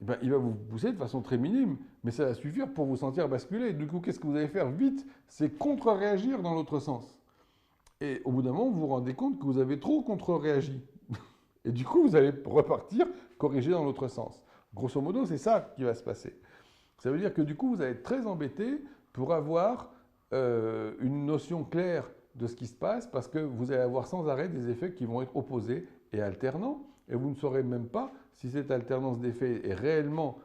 eh ben, il va vous pousser de façon très minime, mais ça va suffire pour vous sentir basculer. Du coup, qu'est-ce que vous allez faire vite? C'est contre-réagir dans l'autre sens. Et au bout d'un moment, vous vous rendez compte que vous avez trop contre-réagi. Et du coup, vous allez repartir, corriger dans l'autre sens. Grosso modo, c'est ça qui va se passer. Ça veut dire que du coup, vous allez être très embêté pour avoir une notion claire de ce qui se passe, parce que vous allez avoir sans arrêt des effets qui vont être opposés et alternants, et vous ne saurez même pas si cette alternance d'effets est réellement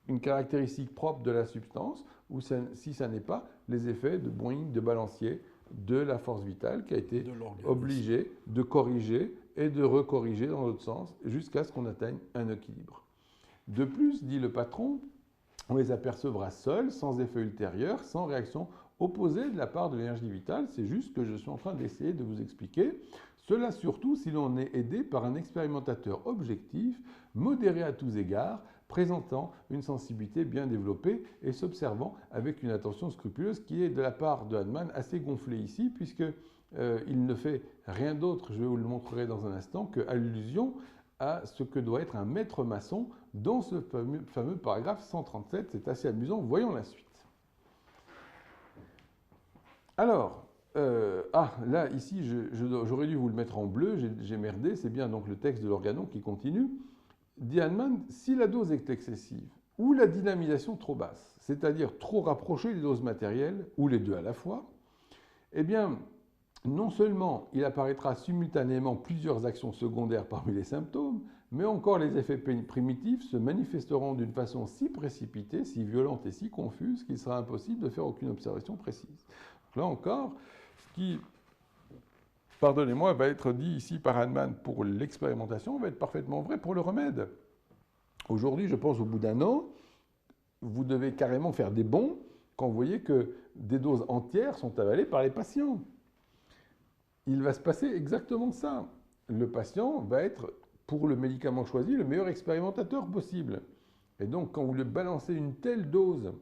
une caractéristique propre de la substance, ou si ça n'est pas les effets de Boeing, de balancier, de la force vitale qui a été De l'organisme. obligée de corriger et de recorriger dans l'autre sens jusqu'à ce qu'on atteigne un équilibre. De plus, dit le patron, on les apercevra seuls, sans effet ultérieur, sans réaction opposée de la part de l'énergie vitale. C'est juste ce que je suis en train d'essayer de vous expliquer. Cela surtout si l'on est aidé par un expérimentateur objectif, modéré à tous égards, présentant une sensibilité bien développée et s'observant avec une attention scrupuleuse qui est de la part de Hahnemann assez gonflée ici, puisque il ne fait rien d'autre, je vous le montrerai dans un instant, que allusion à ce que doit être un maître maçon dans ce fameux paragraphe 137. C'est assez amusant, voyons la suite. Alors, là, ici, j'aurais dû vous le mettre en bleu, j'ai merdé, c'est bien donc le texte de l'organon qui continue. Dit Hahnemann, si la dose est excessive, ou la dynamisation trop basse, c'est-à-dire trop rapprochée des doses matérielles, ou les deux à la fois, eh bien, non seulement il apparaîtra simultanément plusieurs actions secondaires parmi les symptômes, mais encore les effets primitifs se manifesteront d'une façon si précipitée, si violente et si confuse qu'il sera impossible de faire aucune observation précise. Là encore, ce qui, pardonnez-moi, va être dit ici par Hahnemann pour l'expérimentation va être parfaitement vrai pour le remède. Aujourd'hui, je pense au bout d'un an, vous devez carrément faire des bons quand vous voyez que des doses entières sont avalées par les patients. Il va se passer exactement ça. Le patient va être, pour le médicament choisi, le meilleur expérimentateur possible. Et donc, quand vous lui balancez une telle dose,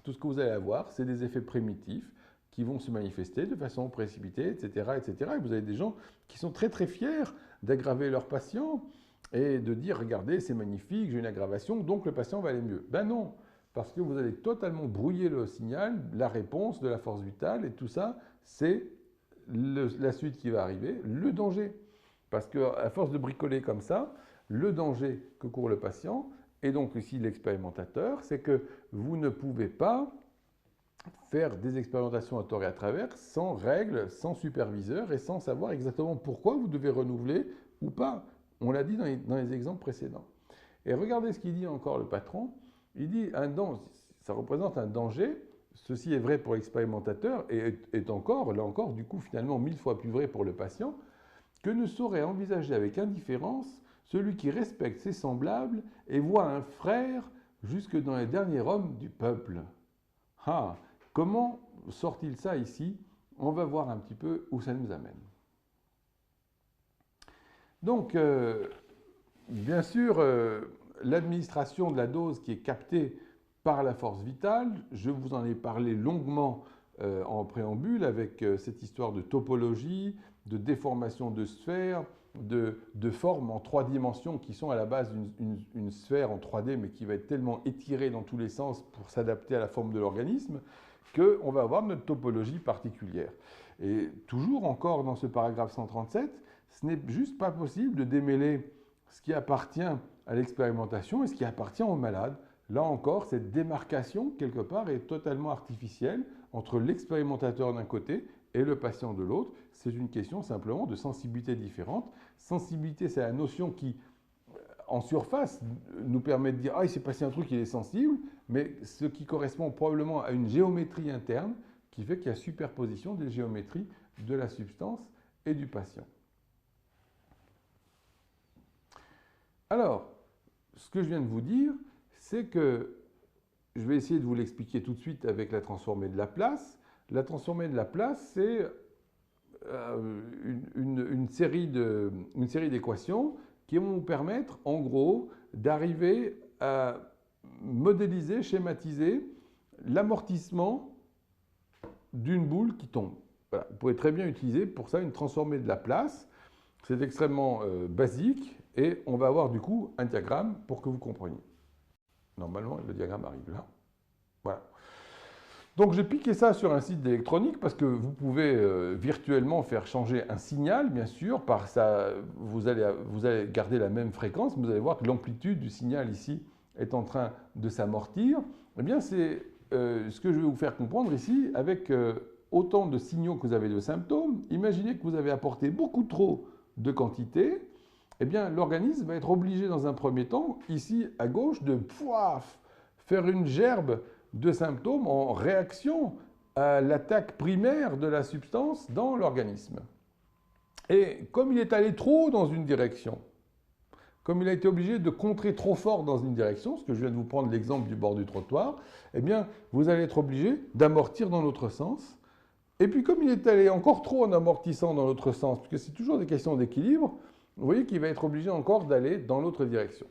tout ce que vous allez avoir, c'est des effets primitifs qui vont se manifester de façon précipitée, etc., etc. Et vous avez des gens qui sont très très fiers d'aggraver leur patient et de dire, regardez, c'est magnifique, j'ai une aggravation, donc le patient va aller mieux. Ben non, parce que vous allez totalement brouiller le signal, la réponse de la force vitale, et tout ça, c'est la suite qui va arriver, le danger. Parce qu'à force de bricoler comme ça, le danger que court le patient, et donc ici l'expérimentateur, c'est que vous ne pouvez pas faire des expérimentations à tort et à travers sans règles, sans superviseur et sans savoir exactement pourquoi vous devez renouveler ou pas. On l'a dit dans les exemples précédents. Et regardez ce qu'il dit encore le patron. Il dit ça représente un danger. Ceci est vrai pour l'expérimentateur et est encore, là encore, du coup, finalement, 1000 fois plus vrai pour le patient, que ne saurait envisager avec indifférence celui qui respecte ses semblables et voit un frère jusque dans les derniers hommes du peuple. Ah, comment sort-il ça ici? On va voir un petit peu où ça nous amène. Donc, bien sûr, l'administration de la dose qui est captée par la force vitale, je vous en ai parlé longuement en préambule avec cette histoire de topologie, de déformation de sphères, de formes en 3 dimensions qui sont à la base une sphère en 3D mais qui va être tellement étirée dans tous les sens pour s'adapter à la forme de l'organisme qu'on va avoir notre topologie particulière. Et toujours encore dans ce paragraphe 137, ce n'est juste pas possible de démêler ce qui appartient à l'expérimentation et ce qui appartient au malade. Là encore, cette démarcation, quelque part, est totalement artificielle entre l'expérimentateur d'un côté et le patient de l'autre. C'est une question simplement de sensibilité différente. Sensibilité, c'est la notion qui, en surface, nous permet de dire « Ah, il s'est passé un truc, il est sensible », mais ce qui correspond probablement à une géométrie interne qui fait qu'il y a superposition des géométries de la substance et du patient. Alors, ce que je viens de vous dire, c'est que je vais essayer de vous l'expliquer tout de suite avec la transformée de Laplace. La transformée de Laplace, c'est une série d'équations qui vont vous permettre, en gros, d'arriver à modéliser, schématiser l'amortissement d'une boule qui tombe. Voilà. Vous pouvez très bien utiliser pour ça une transformée de Laplace. C'est extrêmement basique et on va avoir du coup un diagramme pour que vous compreniez. Normalement, le diagramme arrive là. Voilà. Donc j'ai piqué ça sur un site d'électronique parce que vous pouvez virtuellement faire changer un signal, bien sûr, par ça, vous allez garder la même fréquence, mais vous allez voir que l'amplitude du signal ici est en train de s'amortir. Eh bien, c'est ce que je vais vous faire comprendre ici avec autant de signaux que vous avez de symptômes. Imaginez que vous avez apporté beaucoup trop de quantité. Eh bien, l'organisme va être obligé dans un premier temps, ici à gauche, de faire une gerbe de symptômes en réaction à l'attaque primaire de la substance dans l'organisme. Et comme il est allé trop dans une direction, comme il a été obligé de contrer trop fort dans une direction, ce que je viens de vous prendre l'exemple du bord du trottoir, eh bien, vous allez être obligé d'amortir dans l'autre sens. Et puis, comme il est allé encore trop en amortissant dans l'autre sens, parce que c'est toujours des questions d'équilibre, vous voyez qu'il va être obligé encore d'aller dans l'autre direction.